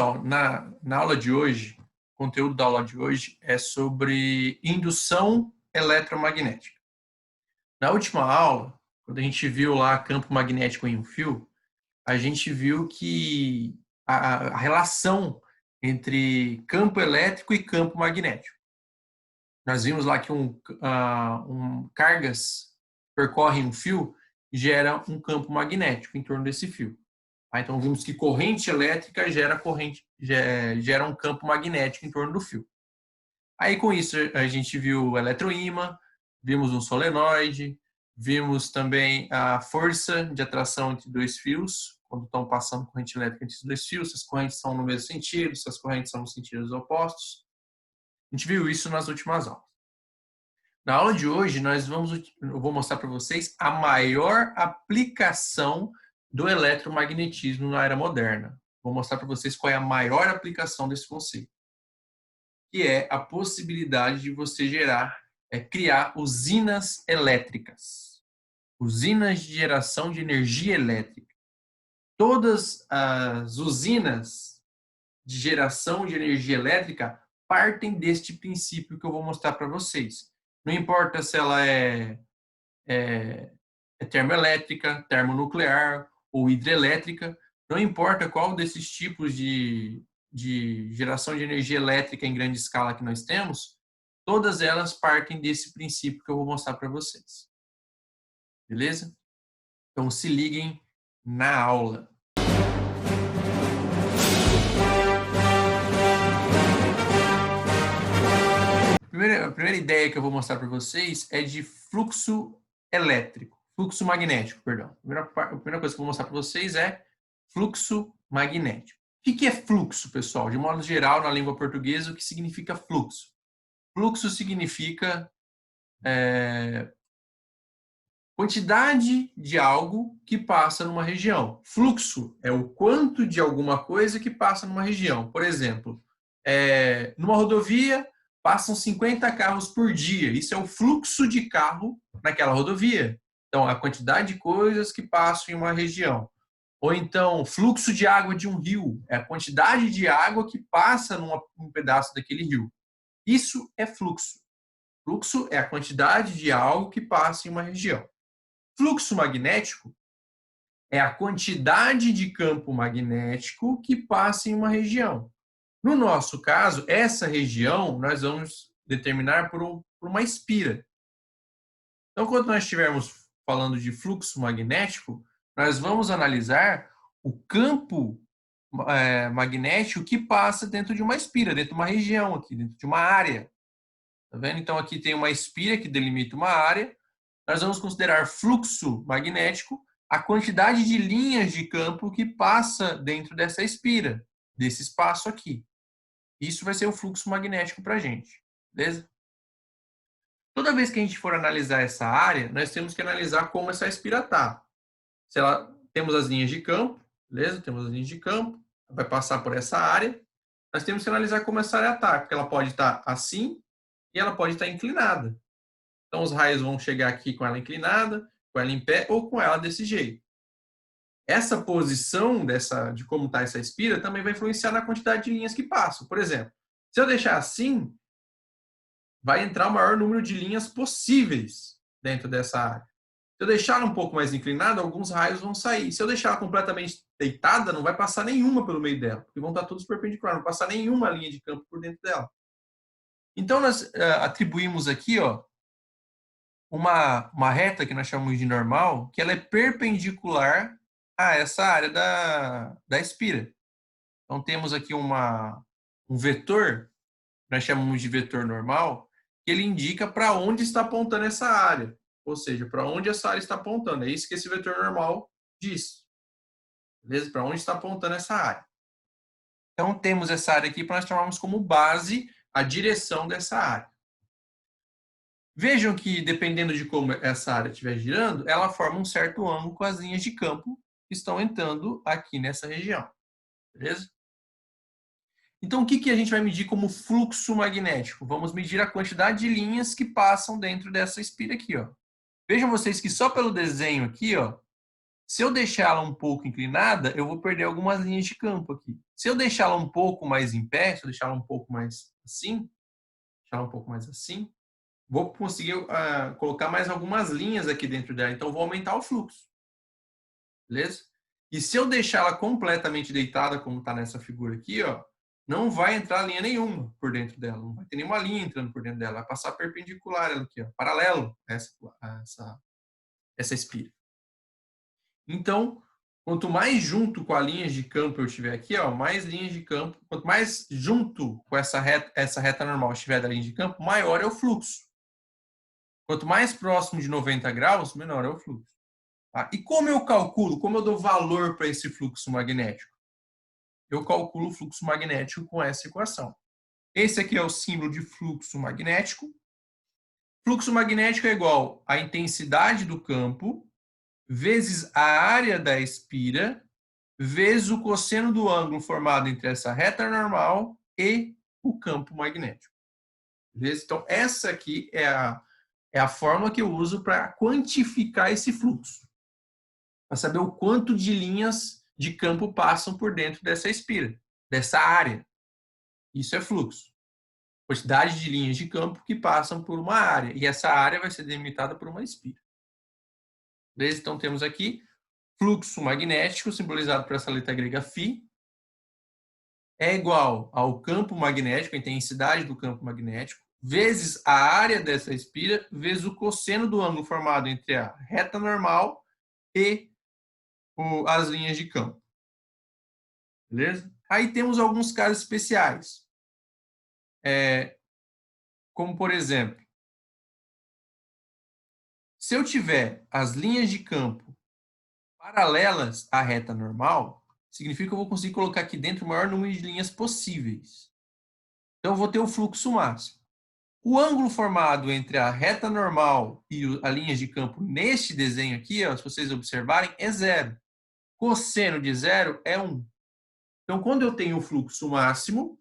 pessoal, na aula de hoje, o conteúdo da aula de hoje é sobre indução eletromagnética. Na última aula, quando a gente viu lá campo magnético em um fio, a gente viu que a relação entre campo elétrico e campo magnético. Nós vimos lá que cargas percorrem um fio e gera um campo magnético em torno desse fio. Então, vimos que corrente elétrica gera um campo magnético em torno do fio. Aí, com isso, a gente viu o eletroímã, vimos um solenoide, vimos também a força de atração entre dois fios, quando estão passando corrente elétrica entre os dois fios, se as correntes são no mesmo sentido, se as correntes são nos sentidos opostos. A gente viu isso nas últimas aulas. Na aula de hoje, eu vou mostrar para vocês a maior aplicação do eletromagnetismo na era moderna. Vou mostrar para vocês qual é a maior aplicação desse conceito, que é a possibilidade de você criar usinas elétricas, usinas de geração de energia elétrica. Todas as usinas de geração de energia elétrica partem deste princípio que eu vou mostrar para vocês. Não importa se ela é termoelétrica, termonuclear ou hidrelétrica, não importa qual desses tipos de geração de energia elétrica em grande escala que nós temos, todas elas partem desse princípio que eu vou mostrar para vocês. Beleza? Então se liguem na aula. A primeira ideia que eu vou mostrar para vocês é de fluxo magnético, perdão. A primeira coisa que eu vou mostrar para vocês é fluxo magnético. O que é fluxo, pessoal? De modo geral, na língua portuguesa, o que significa fluxo? Fluxo significa quantidade de algo que passa numa região. Fluxo é o quanto de alguma coisa que passa numa região. Por exemplo, numa rodovia passam 50 carros por dia. Isso é o fluxo de carro naquela rodovia. Então, a quantidade de coisas que passam em uma região. Ou então, fluxo de água de um rio. É a quantidade de água que passa num pedaço daquele rio. Isso é fluxo. Fluxo é a quantidade de algo que passa em uma região. Fluxo magnético é a quantidade de campo magnético que passa em uma região. No nosso caso, essa região nós vamos determinar por uma espira. Então, quando nós estivermos falando de fluxo magnético, nós vamos analisar o campo magnético que passa dentro de uma espira, dentro de uma região aqui, dentro de uma área. Tá vendo? Então, aqui tem uma espira que delimita uma área. Nós vamos considerar fluxo magnético a quantidade de linhas de campo que passa dentro dessa espira, desse espaço aqui. Isso vai ser o fluxo magnético para a gente, beleza? Toda vez que a gente for analisar essa área, nós temos que analisar como essa espira está. Temos as linhas de campo, beleza? Temos as linhas de campo, vai passar por essa área. Nós temos que analisar como essa área está, porque ela pode estar assim e ela pode estar inclinada. Então, os raios vão chegar aqui com ela inclinada, com ela em pé ou com ela desse jeito. Essa posição de como está essa espira também vai influenciar na quantidade de linhas que passam. Por exemplo, se eu deixar assim, vai entrar o maior número de linhas possíveis dentro dessa área. Se eu deixar ela um pouco mais inclinada, alguns raios vão sair. Se eu deixar ela completamente deitada, não vai passar nenhuma pelo meio dela, porque vão estar todos perpendiculares, não vai passar nenhuma linha de campo por dentro dela. Então, nós atribuímos aqui uma reta que nós chamamos de normal, que ela é perpendicular a essa área da espira. Então, temos aqui um vetor, nós chamamos de vetor normal, que ele indica para onde está apontando essa área. Ou seja, para onde essa área está apontando. É isso que esse vetor normal diz. Beleza? Para onde está apontando essa área. Então, temos essa área aqui para nós chamarmos como base a direção dessa área. Vejam que, dependendo de como essa área estiver girando, ela forma um certo ângulo com as linhas de campo que estão entrando aqui nessa região. Beleza? Então, o que a gente vai medir como fluxo magnético? Vamos medir a quantidade de linhas que passam dentro dessa espira aqui. Vejam vocês que só pelo desenho aqui, Se eu deixar ela um pouco inclinada, eu vou perder algumas linhas de campo aqui. Se eu deixar ela um pouco mais em pé, se eu deixar ela um pouco mais assim, deixar ela um pouco mais assim, vou conseguir colocar mais algumas linhas aqui dentro dela. Então, vou aumentar o fluxo. Beleza? E se eu deixar ela completamente deitada, como está nessa figura aqui, ó, não vai entrar linha nenhuma por dentro dela. Não vai ter nenhuma linha entrando por dentro dela. Vai passar perpendicular ela aqui, ó, paralelo a essa espira. Então, quanto mais junto com a linha de campo eu estiver aqui, ó, mais linhas de campo, quanto mais junto com essa reta normal estiver da linha de campo, maior é o fluxo. Quanto mais próximo de 90 graus, menor é o fluxo. Tá? E como eu calculo, como eu dou valor para esse fluxo magnético? Eu calculo o fluxo magnético com essa equação. Esse aqui é o símbolo de fluxo magnético. Fluxo magnético é igual à intensidade do campo vezes a área da espira vezes o cosseno do ângulo formado entre essa reta normal e o campo magnético. Beleza? Então, essa aqui é a fórmula que eu uso para quantificar esse fluxo. Para saber o quanto de linhas de campo passam por dentro dessa espira, dessa área. Isso é fluxo. Quantidade de linhas de campo que passam por uma área. E essa área vai ser delimitada por uma espira. Beleza? Então, temos aqui fluxo magnético, simbolizado por essa letra grega φ, é igual ao campo magnético, a intensidade do campo magnético, vezes a área dessa espira, vezes o cosseno do ângulo formado entre a reta normal e as linhas de campo. Beleza? Aí temos alguns casos especiais. Como, por exemplo, se eu tiver as linhas de campo paralelas à reta normal, significa que eu vou conseguir colocar aqui dentro o maior número de linhas possíveis. Então, eu vou ter o fluxo máximo. O ângulo formado entre a reta normal e a linha de campo neste desenho aqui, ó, se vocês observarem, é zero. Cosseno de zero é 1. Então, quando eu tenho o fluxo máximo,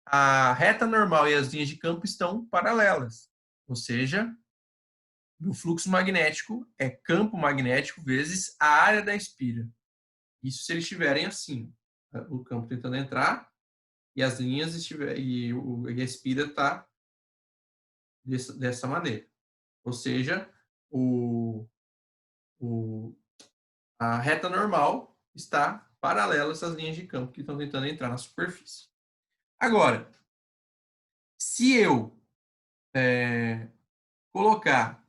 a reta normal e as linhas de campo estão paralelas. Ou seja, o fluxo magnético é campo magnético vezes a área da espira. Isso se eles estiverem assim. O campo tentando entrar e as linhas e a espira está dessa maneira. Ou seja, a reta normal está paralela a essas linhas de campo que estão tentando entrar na superfície. Agora, se eu colocar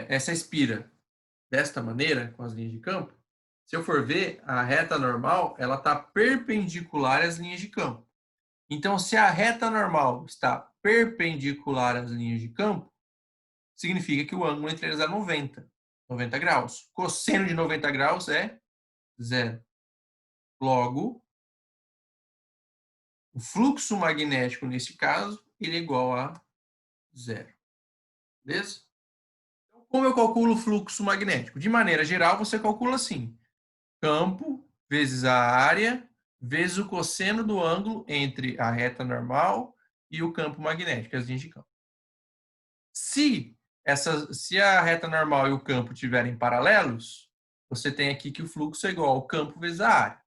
essa espira desta maneira, com as linhas de campo, se eu for ver, a reta normal ela está perpendicular às linhas de campo. Então, se a reta normal está perpendicular às linhas de campo, significa que o ângulo entre eles é 90 graus. Cosseno de 90 graus é zero. Logo, o fluxo magnético, nesse caso, ele é igual a zero. Beleza? Então, como eu calculo o fluxo magnético? De maneira geral, você calcula assim: campo vezes a área vezes o cosseno do ângulo entre a reta normal e o campo magnético, as linhas de campo. Se a reta normal e o campo estiverem paralelos, você tem aqui que o fluxo é igual ao campo vezes a área.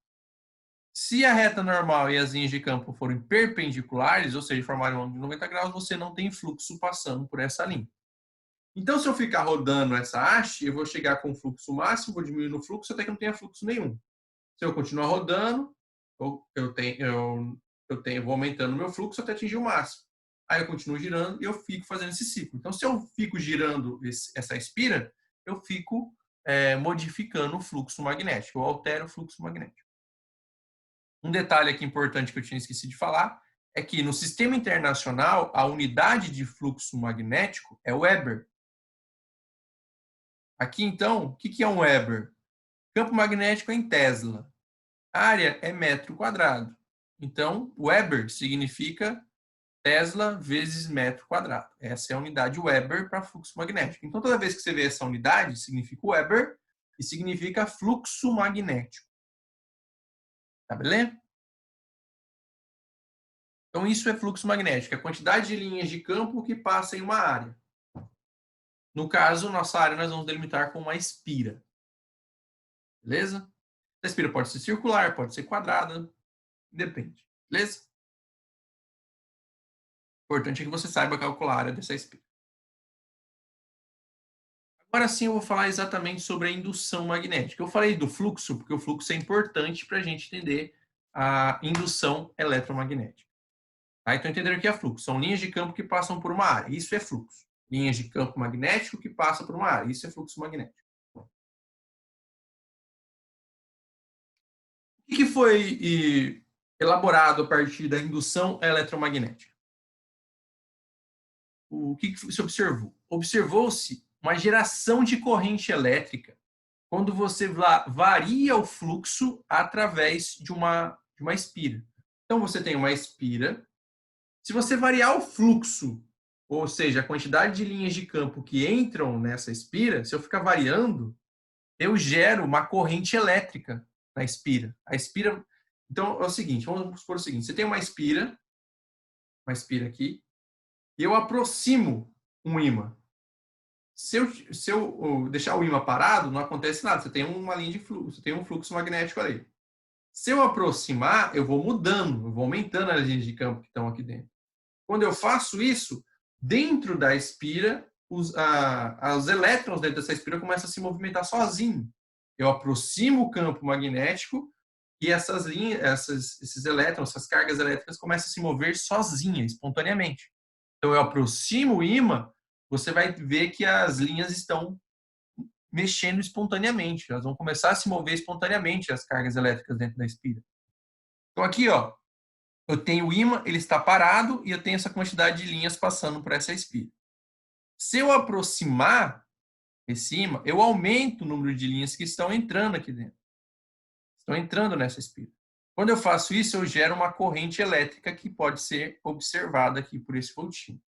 Se a reta normal e as linhas de campo forem perpendiculares, ou seja, formarem um ângulo de 90 graus, você não tem fluxo passando por essa linha. Então, se eu ficar rodando essa haste, eu vou chegar com o fluxo máximo, vou diminuindo o fluxo até que não tenha fluxo nenhum. Se eu continuar rodando, eu vou aumentando o meu fluxo até atingir o máximo. Aí eu continuo girando e eu fico fazendo esse ciclo. Então, se eu fico girando essa espira, eu fico modificando o fluxo magnético, eu altero o fluxo magnético. Um detalhe aqui importante que eu tinha esquecido de falar é que no sistema internacional, a unidade de fluxo magnético é Weber. Aqui, então, o que é um Weber? Campo magnético é em Tesla. Área é metro quadrado. Então, Weber significa Tesla vezes metro quadrado. Essa é a unidade Weber para fluxo magnético. Então, toda vez que você vê essa unidade, significa Weber e significa fluxo magnético. Tá beleza? Então, isso é fluxo magnético, a quantidade de linhas de campo que passa em uma área. No caso, nossa área nós vamos delimitar com uma espira. beleza? A espira pode ser circular, pode ser quadrada, depende, beleza? O importante é que você saiba calcular a área dessa espira. Agora sim eu vou falar exatamente sobre a indução magnética. Eu falei do fluxo, porque o fluxo é importante para a gente entender a indução eletromagnética. Tá? Então, entenderam o que é fluxo? São linhas de campo que passam por uma área. Isso é fluxo. Linhas de campo magnético que passam por uma área. Isso é fluxo magnético. O que foi elaborado a partir da indução eletromagnética? O que se observou? Observou-se uma geração de corrente elétrica quando você varia o fluxo através de uma espira. Então, você tem uma espira. Se você variar o fluxo, ou seja, a quantidade de linhas de campo que entram nessa espira, se eu ficar variando, eu gero uma corrente elétrica na espira. A espira. Então, é o seguinte, vamos supor o seguinte, você tem uma espira aqui, e eu aproximo um ímã. Se eu deixar o ímã parado, não acontece nada. Você tem uma linha de fluxo, você tem um fluxo magnético ali. Se eu aproximar, eu vou mudando, eu vou aumentando as linhas de campo que estão aqui dentro. Quando eu faço isso, dentro da espira, os elétrons dentro dessa espira começam a se movimentar sozinho. Eu aproximo o campo magnético e essas linhas, esses elétrons, essas cargas elétricas começam a se mover sozinhas, espontaneamente. Então eu aproximo o ímã, você vai ver que as linhas estão mexendo espontaneamente. Elas vão começar a se mover espontaneamente, as cargas elétricas dentro da espira. Então aqui, ó, eu tenho o ímã, ele está parado e eu tenho essa quantidade de linhas passando por essa espira. Se eu aproximar esse ímã, eu aumento o número de linhas que estão entrando aqui dentro. Estão entrando nessa espira. Quando eu faço isso, eu gero uma corrente elétrica que pode ser observada aqui por esse voltímetro.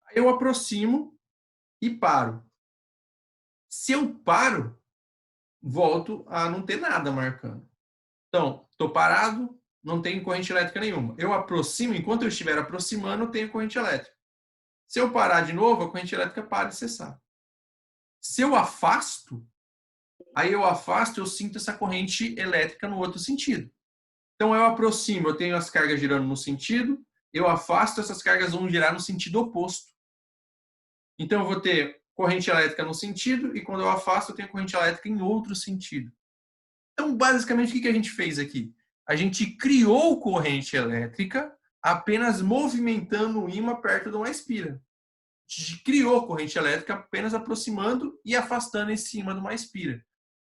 Aí eu aproximo e paro. Se eu paro, volto a não ter nada marcando. Então, estou parado, não tenho corrente elétrica nenhuma. Eu aproximo, enquanto eu estiver aproximando, eu tenho corrente elétrica. Se eu parar de novo, a corrente elétrica para de cessar. Se eu afasto, eu sinto essa corrente elétrica no outro sentido. Então, eu aproximo, eu tenho as cargas girando no sentido, eu afasto, essas cargas vão girar no sentido oposto. Então, eu vou ter corrente elétrica no sentido, e quando eu afasto, eu tenho corrente elétrica em outro sentido. Então, basicamente, o que a gente fez aqui? A gente criou corrente elétrica apenas movimentando o ímã perto de uma espira. A gente criou corrente elétrica apenas aproximando e afastando esse ímã de uma espira.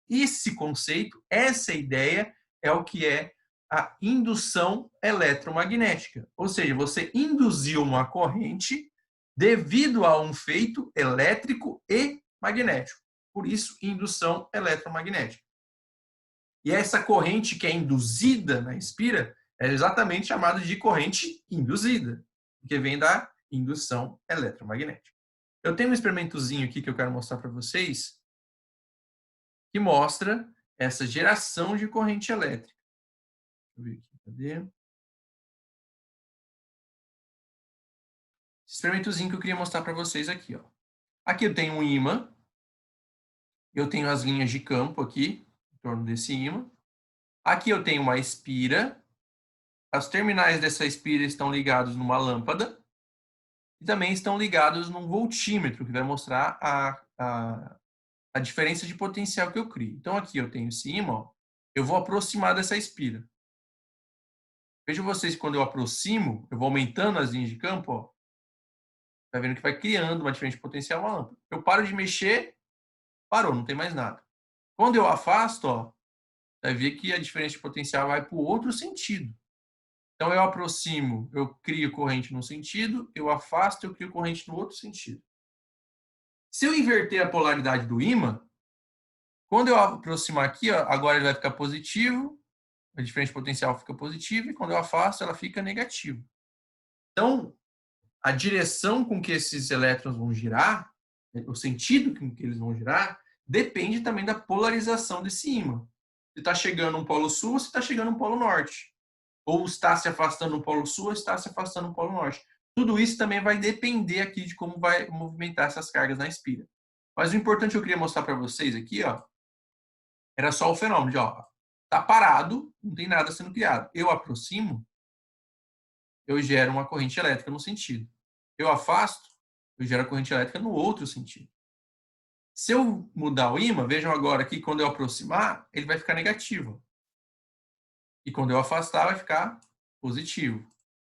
Esse conceito, essa ideia, é o que é a indução eletromagnética. Ou seja, você induziu uma corrente devido a um feito elétrico e magnético. Por isso, indução eletromagnética. E essa corrente que é induzida na espira é exatamente chamada de corrente induzida, que vem da indução eletromagnética. Eu tenho um experimentozinho aqui que eu quero mostrar para vocês, que mostra essa geração de corrente elétrica. Deixa eu ver aqui, cadê? Esse experimentozinho que eu queria mostrar para vocês aqui, ó. Aqui eu tenho um ímã, eu tenho as linhas de campo aqui, em torno desse ímã. Aqui eu tenho uma espira, os terminais dessa espira estão ligados numa lâmpada e também estão ligados num voltímetro, que vai mostrar a diferença de potencial que eu crio. Então aqui eu tenho esse ímã, ó, eu vou aproximar dessa espira. Vejam vocês que quando eu aproximo, eu vou aumentando as linhas de campo, ó, tá vendo que vai criando uma diferença de potencial uma lâmpada. Eu paro de mexer, parou, não tem mais nada. Quando eu afasto, ó, vai ver que a diferença de potencial vai para o outro sentido. Então eu aproximo, eu crio corrente num sentido, eu afasto, eu crio corrente no outro sentido. Se eu inverter a polaridade do ímã, quando eu aproximar aqui, ó, agora ele vai ficar positivo, a diferença de potencial fica positiva, e quando eu afasto, ela fica negativa. Então, a direção com que esses elétrons vão girar, o sentido com que eles vão girar, depende também da polarização desse ímã. Se está chegando um polo sul, ou se está chegando um polo norte. Ou está se afastando um polo sul, ou está se afastando um polo norte. Tudo isso também vai depender aqui de como vai movimentar essas cargas na espira. Mas o importante que eu queria mostrar para vocês aqui, ó, Era só o fenômeno de, ó, tá parado, não tem nada sendo criado. Eu aproximo, eu gero uma corrente elétrica no sentido. Eu afasto, eu gero a corrente elétrica no outro sentido. Se eu mudar o ímã, vejam agora que quando eu aproximar, ele vai ficar negativo. E quando eu afastar, vai ficar positivo.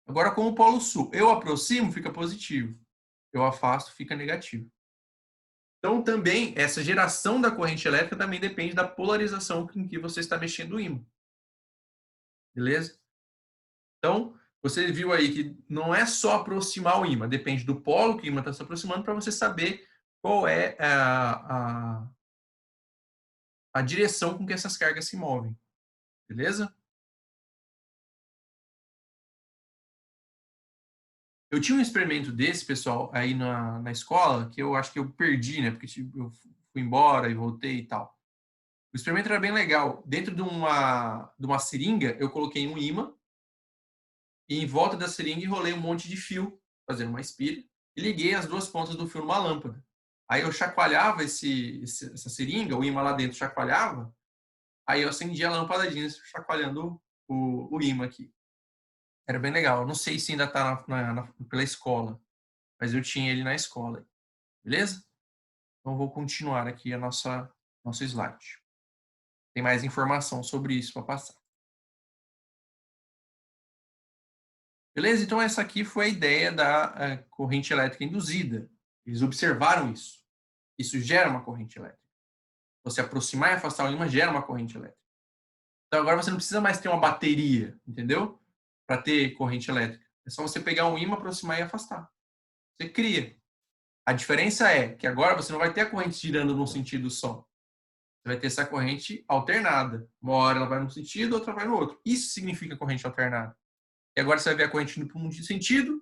Agora, com o polo sul, eu aproximo, fica positivo. Eu afasto, fica negativo. Então, também, essa geração da corrente elétrica também depende da polarização em que você está mexendo o ímã. Beleza? Então, você viu aí que não é só aproximar o ímã, depende do polo que o ímã está se aproximando para você saber qual é a direção com que essas cargas se movem. Beleza? Eu tinha um experimento desse, pessoal, aí na escola, que eu acho que eu perdi, né? Porque tipo, eu fui embora e voltei e tal. O experimento era bem legal. Dentro de uma seringa, eu coloquei um ímã e em volta da seringa enrolei um monte de fio, fazendo uma espira, e liguei as duas pontas do fio numa lâmpada. Aí eu chacoalhava essa seringa, o ímã lá dentro chacoalhava, aí eu acendia a lâmpadinha chacoalhando o ímã aqui. Era bem legal. Não sei se ainda está pela escola, mas eu tinha ele na escola. Beleza? Então vou continuar aqui nosso slide. Tem mais informação sobre isso para passar. Beleza? Então essa aqui foi a ideia da corrente elétrica induzida. Eles observaram isso. Isso gera uma corrente elétrica. Você aproximar e afastar o ímã gera uma corrente elétrica. Então agora você não precisa mais ter uma bateria, entendeu? Para ter corrente elétrica. É só você pegar um ímã, aproximar e afastar. Você cria. A diferença é que agora você não vai ter a corrente girando num sentido só. Você vai ter essa corrente alternada. Uma hora ela vai num sentido, outra vai no outro. Isso significa corrente alternada. E agora você vai ver a corrente indo para um sentido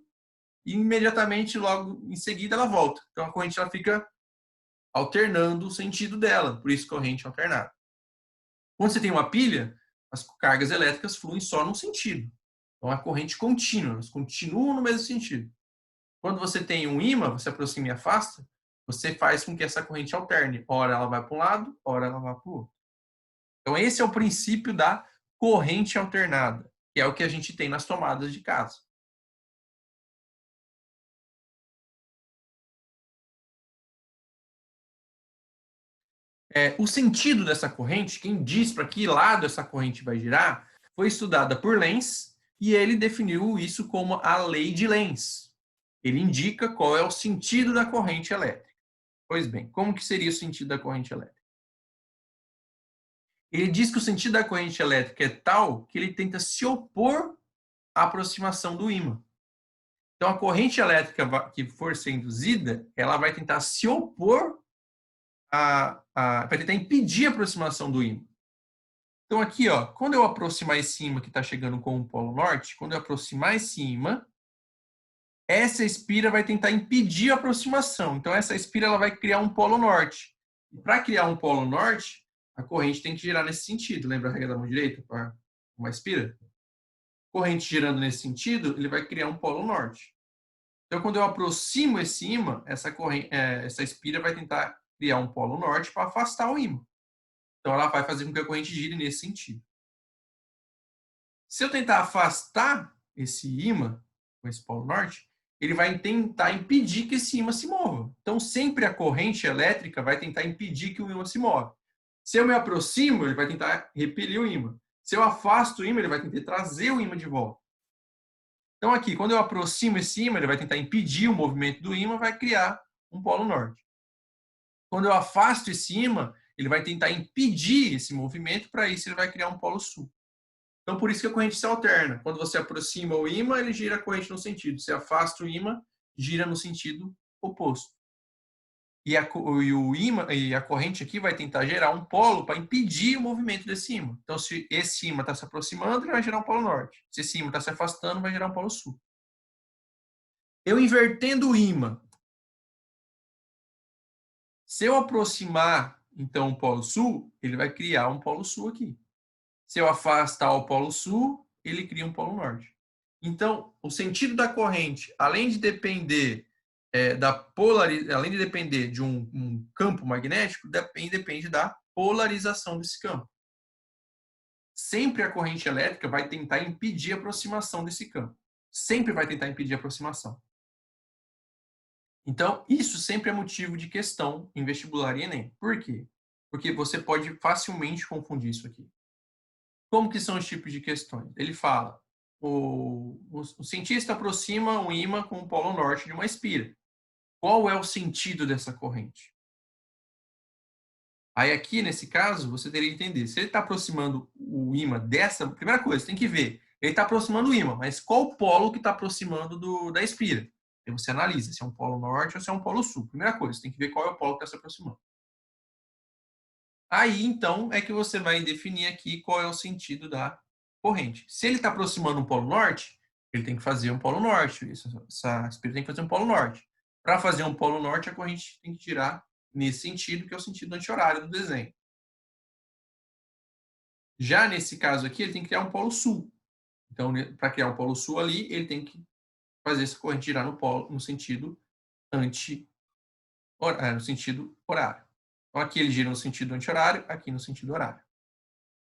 e imediatamente, logo em seguida, ela volta. Então a corrente ela fica alternando o sentido dela, por isso corrente alternada. Quando você tem uma pilha, as cargas elétricas fluem só num sentido. Então é corrente contínua, elas continuam no mesmo sentido. Quando você tem um ímã, você aproxima e afasta, você faz com que essa corrente alterne. Ora ela vai para um lado, ora ela vai para o outro. Então esse é o princípio da corrente alternada, que é o que a gente tem nas tomadas de casa. O sentido dessa corrente, quem diz para que lado essa corrente vai girar, foi estudada por Lenz e ele definiu isso como a lei de Lenz. Ele indica qual é o sentido da corrente elétrica. Pois bem, como que seria o sentido da corrente elétrica? Ele diz que o sentido da corrente elétrica é tal que ele tenta se opor à aproximação do ímã. Então, a corrente elétrica que for ser induzida, ela vai tentar se opor vai tentar impedir a aproximação do ímã. Então, aqui, ó, quando eu aproximar esse ímã que está chegando com o polo norte, quando eu aproximar esse ímã, essa espira vai tentar impedir a aproximação. Então, essa espira ela vai criar um polo norte. E para criar um polo norte, a corrente tem que girar nesse sentido. Lembra a regra da mão direita para uma espira? Corrente girando nesse sentido, ele vai criar um polo norte. Então, quando eu aproximo esse ímã, essa espira vai tentar criar um polo norte para afastar o ímã. Então, ela vai fazer com que a corrente gire nesse sentido. Se eu tentar afastar esse ímã, com esse polo norte, ele vai tentar impedir que esse ímã se mova. Então, sempre a corrente elétrica vai tentar impedir que o ímã se mova. Se eu me aproximo, ele vai tentar repelir o ímã. Se eu afasto o ímã, ele vai tentar trazer o ímã de volta. Então, aqui, quando eu aproximo esse ímã, ele vai tentar impedir o movimento do ímã, vai criar um polo norte. Quando eu afasto esse ímã, ele vai tentar impedir esse movimento, para isso ele vai criar um polo sul. Então, por isso que a corrente se alterna. Quando você aproxima o ímã, ele gira a corrente no sentido. Se afasta o ímã, gira no sentido oposto. E a corrente aqui vai tentar gerar um polo para impedir o movimento desse ímã. Então, se esse ímã está se aproximando, ele vai gerar um polo norte. Se esse ímã está se afastando, vai gerar um polo sul. Eu invertendo o ímã, se eu aproximar, então, o polo sul, ele vai criar um polo sul aqui. Se eu afastar o polo sul, ele cria um polo norte. Então, o sentido da corrente, além de depender além de depender de um campo magnético, depende da polarização desse campo. Sempre a corrente elétrica vai tentar impedir a aproximação desse campo. Sempre vai tentar impedir a aproximação. Então, isso sempre é motivo de questão em vestibular e Enem. Por quê? Porque você pode facilmente confundir isso aqui. Como que são os tipos de questões? Ele fala, o cientista aproxima um ímã com o polo norte de uma espira. Qual é o sentido dessa corrente? Aí aqui, nesse caso, você teria que entender. Se ele está aproximando o ímã dessa... Primeira coisa, tem que ver. Ele está aproximando o ímã, mas qual polo que está aproximando da espira? Aí você analisa se é um polo norte ou se é um polo sul. Primeira coisa, tem que ver qual é o polo que está se aproximando. Aí, então, é que você vai definir aqui qual é o sentido da corrente. Se ele está aproximando um polo norte, ele tem que fazer um polo norte. Essa espira tem que fazer um polo norte. Para fazer um polo norte, a corrente tem que girar nesse sentido, que é o sentido anti-horário do desenho. Já nesse caso aqui, ele tem que criar um polo sul. Então, para criar um polo sul ali, ele tem que fazer essa corrente girar no sentido no sentido horário. Então, aqui ele gira no sentido anti-horário, aqui no sentido horário.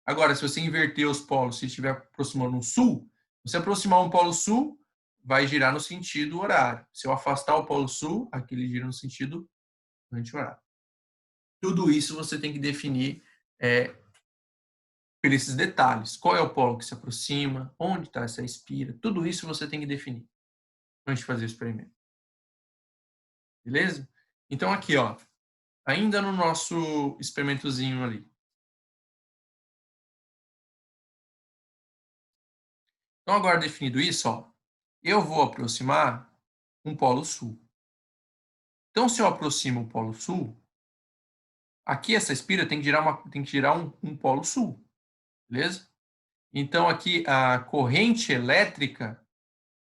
Agora, se você inverter os polos, se estiver aproximando no sul, se você aproximar um polo sul, vai girar no sentido horário. Se eu afastar o polo sul, aqui ele gira no sentido anti-horário. Tudo isso você tem que definir por esses detalhes. Qual é o polo que se aproxima, onde está essa espira, tudo isso você tem que definir antes de fazer o experimento. Beleza? Então aqui, ó, ainda no nosso experimentozinho ali. Então agora definido isso, ó, eu vou aproximar um polo sul. Então se eu aproximo o polo sul, aqui essa espira tem que girar um polo sul, beleza? Então aqui a corrente elétrica,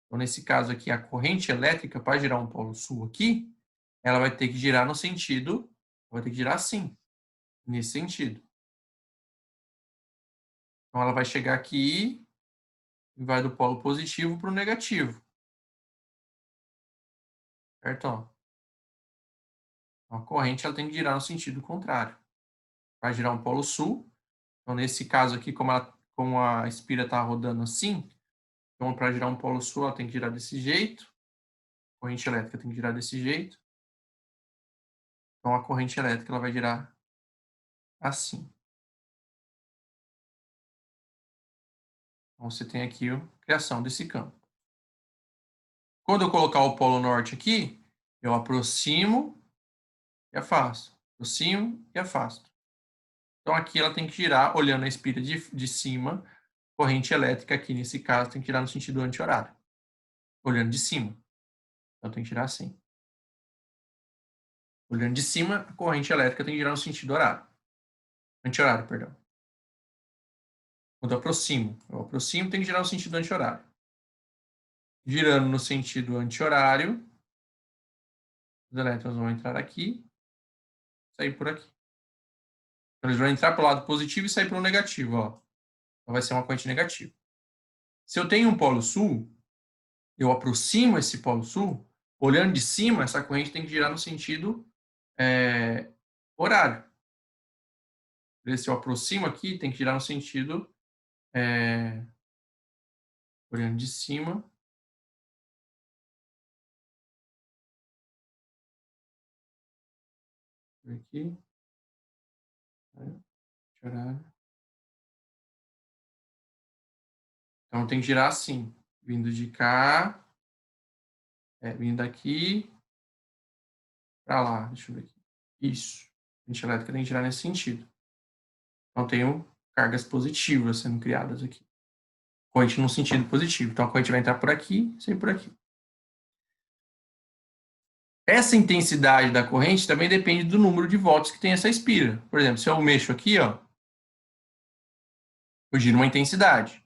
então nesse caso aqui a corrente elétrica para girar um polo sul aqui, ela vai ter que girar no sentido, vai ter que girar assim, nesse sentido. Então ela vai chegar aqui e vai do polo positivo para o negativo. Certo? Ó. Então, a corrente ela tem que girar no sentido contrário. Vai girar um polo sul. Então nesse caso aqui, como a espira está rodando assim, então para girar um polo sul ela tem que girar desse jeito. A corrente elétrica tem que girar desse jeito. Então a corrente elétrica ela vai girar assim. Então você tem aqui a criação desse campo. Quando eu colocar o polo norte aqui, eu aproximo e afasto. Aproximo e afasto. Então aqui ela tem que girar olhando a espira de cima, corrente elétrica aqui nesse caso tem que girar no sentido anti-horário. Olhando de cima. Então tem que girar assim. Olhando de cima, a corrente elétrica tem que girar no sentido horário. Anti-horário, perdão. Quando eu aproximo, tem que girar no sentido anti-horário. Girando no sentido anti-horário, os elétrons vão entrar aqui, sair por aqui. Então, eles vão entrar pelo lado positivo e sair pelo negativo, ó. Então vai ser uma corrente negativa. Se eu tenho um polo sul, eu aproximo esse polo sul, olhando de cima, essa corrente tem que girar no sentido horário. Se eu aproximo aqui, tem que girar no sentido olhando de cima. Aqui. Horário. Então tem que girar assim, vindo de cá, vindo daqui para lá. Deixa eu ver aqui. Isso. A corrente elétrica tem que girar nesse sentido. Então tenho cargas positivas sendo criadas aqui. Corrente no sentido positivo. Então a corrente vai entrar por aqui e sair por aqui. Essa intensidade da corrente também depende do número de volts que tem essa espira. Por exemplo, se eu mexo aqui, ó, eu giro uma intensidade.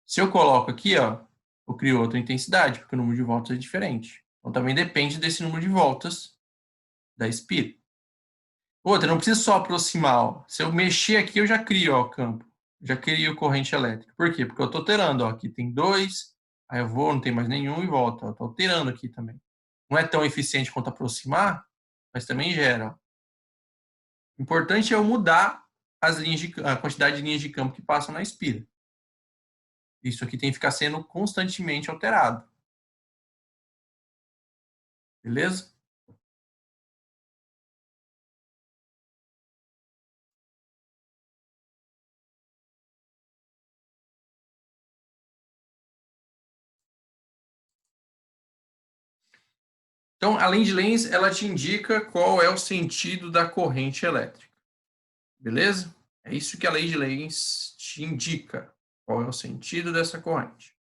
Se eu coloco aqui, ó, eu crio outra intensidade, porque o número de voltas é diferente. Então também depende desse número de voltas da espira. Outra, não precisa só aproximar. Ó. Se eu mexer aqui, eu já crio ó, o campo. Já crio corrente elétrica. Por quê? Porque eu estou alterando. Ó. Aqui tem 2, aí eu vou, não tem mais nenhum e volto. Estou alterando aqui também. Não é tão eficiente quanto aproximar, mas também gera. Ó. O importante é eu mudar a quantidade de linhas de campo que passam na espira. Isso aqui tem que ficar sendo constantemente alterado. Beleza? Então, a lei de Lenz, ela te indica qual é o sentido da corrente elétrica. Beleza? É isso que a lei de Lenz te indica. Qual é o sentido dessa corrente.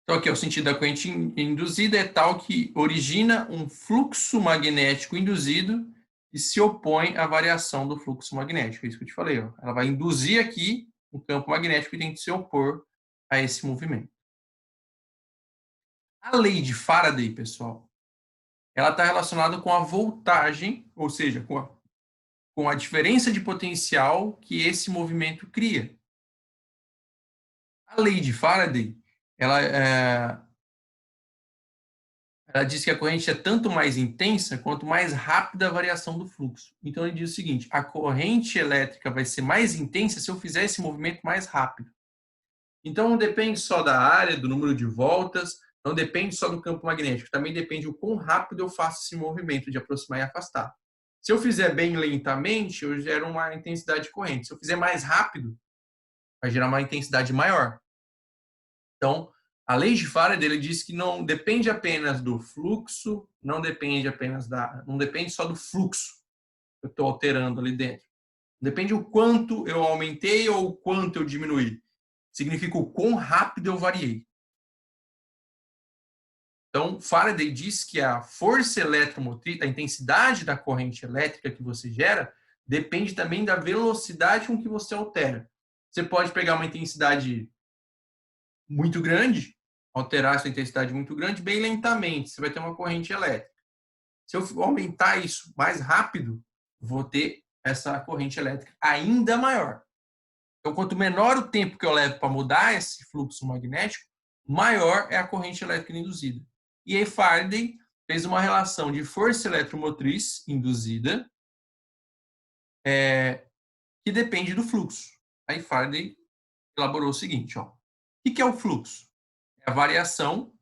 Então, aqui, o sentido da corrente induzida é tal que origina um fluxo magnético induzido e se opõe à variação do fluxo magnético. É isso que eu te falei. Ó. Ela vai induzir aqui um campo magnético e tem que se opor a esse movimento. A lei de Faraday, pessoal, ela está relacionada com a voltagem, ou seja, com a diferença de potencial que esse movimento cria. A lei de Faraday, ela diz que a corrente é tanto mais intensa quanto mais rápida a variação do fluxo. Então, ele diz o seguinte, a corrente elétrica vai ser mais intensa se eu fizer esse movimento mais rápido. Então, não depende só da área, do número de voltas, não depende só do campo magnético, também depende o quão rápido eu faço esse movimento de aproximar e afastar. Se eu fizer bem lentamente, eu gero uma intensidade de corrente. Se eu fizer mais rápido, vai gerar uma intensidade maior. Então, a lei de Faraday ele diz que não depende apenas do fluxo, não depende só do fluxo que eu estou alterando ali dentro. Depende o quanto eu aumentei ou o quanto eu diminuí. Significa o quão rápido eu variei. Então, Faraday diz que a força eletromotriz, a intensidade da corrente elétrica que você gera, depende também da velocidade com que você altera. Você pode pegar uma intensidade muito grande, alterar essa intensidade muito grande, bem lentamente, você vai ter uma corrente elétrica. Se eu aumentar isso mais rápido, vou ter essa corrente elétrica ainda maior. Então, quanto menor o tempo que eu levo para mudar esse fluxo magnético, maior é a corrente elétrica induzida. E aí Faraday fez uma relação de força eletromotriz induzida que depende do fluxo. Aí Faraday elaborou o seguinte, ó. O que é o fluxo? É a variação.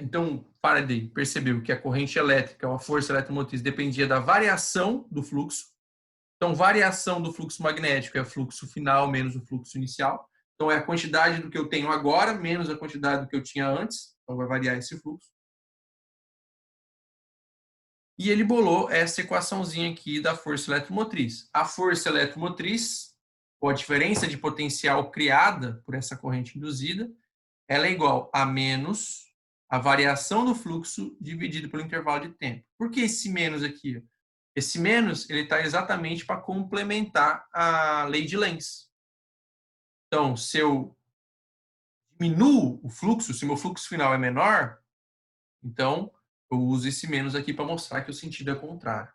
Então, Faraday percebeu que a corrente elétrica, ou a força eletromotriz, dependia da variação do fluxo. Então, variação do fluxo magnético é o fluxo final menos o fluxo inicial. Então, é a quantidade do que eu tenho agora menos a quantidade do que eu tinha antes. Então, vai variar esse fluxo. E ele bolou essa equaçãozinha aqui da força eletromotriz. A força eletromotriz, ou a diferença de potencial criada por essa corrente induzida, ela é igual a menos a variação do fluxo dividido pelo intervalo de tempo. Por que esse menos aqui? Esse menos ele está exatamente para complementar a lei de Lenz. Então, se eu diminuo o fluxo, se meu fluxo final é menor, então eu uso esse menos aqui para mostrar que o sentido é contrário.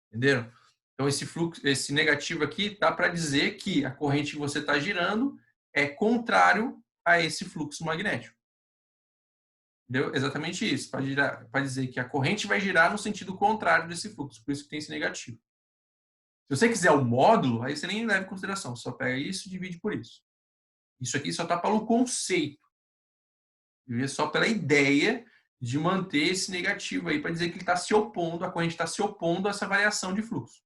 Entenderam? Então, esse fluxo, esse negativo aqui dá para dizer que a corrente que você está girando é contrário a esse fluxo magnético. Entendeu? Exatamente isso, para dizer que a corrente vai girar no sentido contrário desse fluxo, por isso que tem esse negativo. Se você quiser o módulo, aí você nem leva em consideração, só pega isso e divide por isso. Isso aqui só está pelo conceito, só pela ideia de manter esse negativo aí, para dizer que ele está se opondo, a corrente está se opondo a essa variação de fluxo.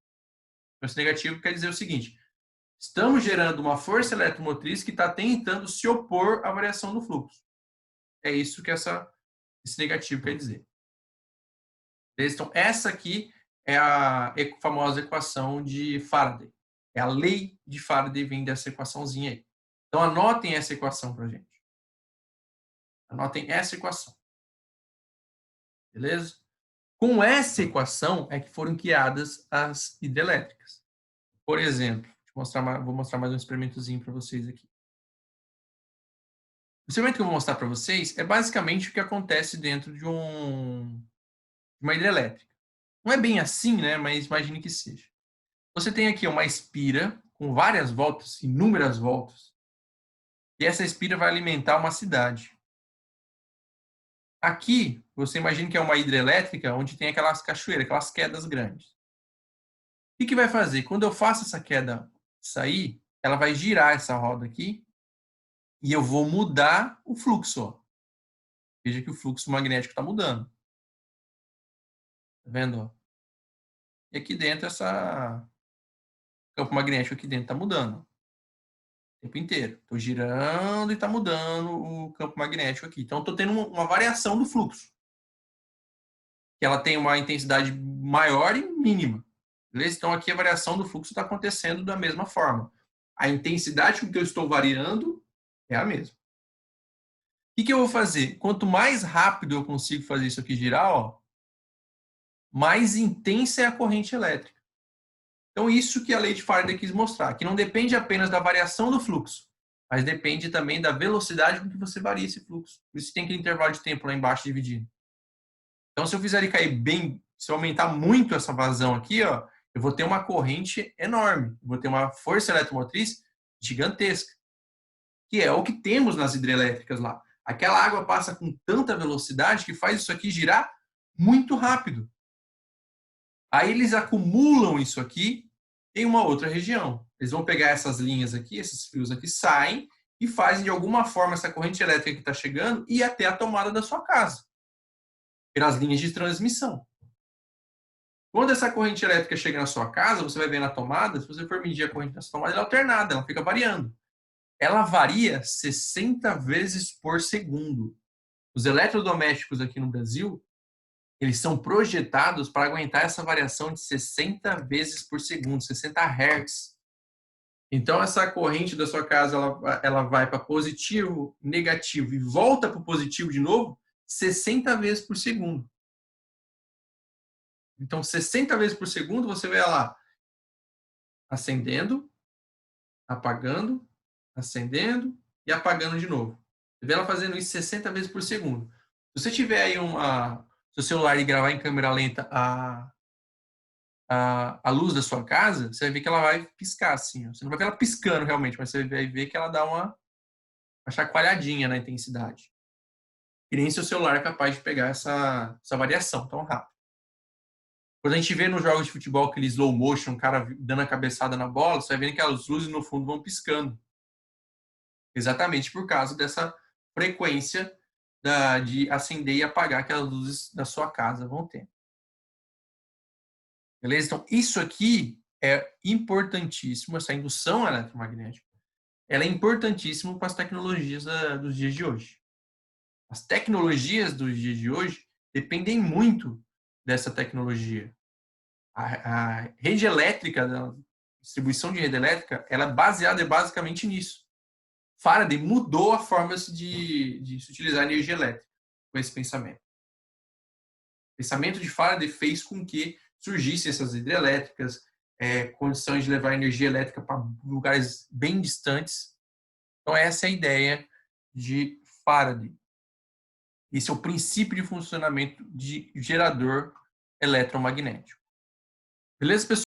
Então, esse negativo quer dizer o seguinte, estamos gerando uma força eletromotriz que está tentando se opor à variação do fluxo. É isso que esse negativo quer dizer. Então, essa aqui é a famosa equação de Faraday. É a lei de Faraday, vem dessa equaçãozinha aí. Então, anotem essa equação para a gente. Anotem essa equação. Beleza? Com essa equação é que foram criadas as hidrelétricas. Por exemplo, vou mostrar mais um experimentozinho para vocês aqui. O experimento que eu vou mostrar para vocês é basicamente o que acontece dentro de uma hidrelétrica. Não é bem assim, né? Mas imagine que seja. Você tem aqui uma espira com várias voltas, inúmeras voltas. E essa espira vai alimentar uma cidade. Aqui, você imagina que é uma hidrelétrica onde tem aquelas cachoeiras, aquelas quedas grandes. O que vai fazer? Quando eu faço essa queda sair, ela vai girar essa roda aqui e eu vou mudar o fluxo. Ó. Veja que o fluxo magnético está mudando. Tá vendo? E aqui dentro, o campo magnético aqui dentro está mudando. O tempo inteiro. Estou girando e está mudando o campo magnético aqui. Então, estou tendo uma variação do fluxo. Que ela tem uma intensidade maior e mínima. Beleza? Então, aqui a variação do fluxo está acontecendo da mesma forma. A intensidade com que eu estou variando é a mesma. O que eu vou fazer? Quanto mais rápido eu consigo fazer isso aqui girar, ó, mais intensa é a corrente elétrica. Então, isso que a lei de Faraday quis mostrar, que não depende apenas da variação do fluxo, mas depende também da velocidade com que você varia esse fluxo. Por isso tem aquele intervalo de tempo lá embaixo dividido. Então, se eu fizer ele cair bem, se eu aumentar muito essa vazão aqui, ó, eu vou ter uma corrente enorme, eu vou ter uma força eletromotriz gigantesca, que é o que temos nas hidrelétricas lá. Aquela água passa com tanta velocidade que faz isso aqui girar muito rápido. Aí eles acumulam isso aqui em uma outra região. Eles vão pegar essas linhas aqui, esses fios aqui, saem e fazem de alguma forma essa corrente elétrica que está chegando ir até a tomada da sua casa, pelas linhas de transmissão. Quando essa corrente elétrica chega na sua casa, você vai ver na tomada, se você for medir a corrente dessa tomada, ela é alternada, ela fica variando. Ela varia 60 vezes por segundo. Os eletrodomésticos aqui no Brasil, eles são projetados para aguentar essa variação de 60 vezes por segundo, 60 Hz. Então, essa corrente da sua casa, ela vai para positivo, negativo e volta para o positivo de novo 60 vezes por segundo. Então, 60 vezes por segundo, você vê lá acendendo, apagando, acendendo e apagando de novo. Você vê ela fazendo isso 60 vezes por segundo. Se você tiver aí seu celular e gravar em câmera lenta a luz da sua casa, você vai ver que ela vai piscar assim. Ó. Você não vai ver ela piscando realmente, mas você vai ver que ela dá uma chacoalhadinha na intensidade. E nem seu celular é capaz de pegar essa variação tão rápido. Quando a gente vê nos jogos de futebol aquele slow motion, o cara dando a cabeçada na bola, você vai vendo que as luzes no fundo vão piscando. Exatamente por causa dessa frequência de acender e apagar que as luzes da sua casa vão ter. Beleza? Então, isso aqui é importantíssimo, essa indução eletromagnética, ela é importantíssima para as tecnologias dos dias de hoje. As tecnologias dos dias de hoje dependem muito dessa tecnologia. A rede elétrica, a distribuição de rede elétrica, ela é baseada basicamente nisso. Faraday mudou a forma de se utilizar a energia elétrica com esse pensamento. O pensamento de Faraday fez com que surgissem essas hidrelétricas, condições de levar energia elétrica para lugares bem distantes. Então, essa é a ideia de Faraday. Esse é o princípio de funcionamento de gerador eletromagnético. Beleza, pessoal?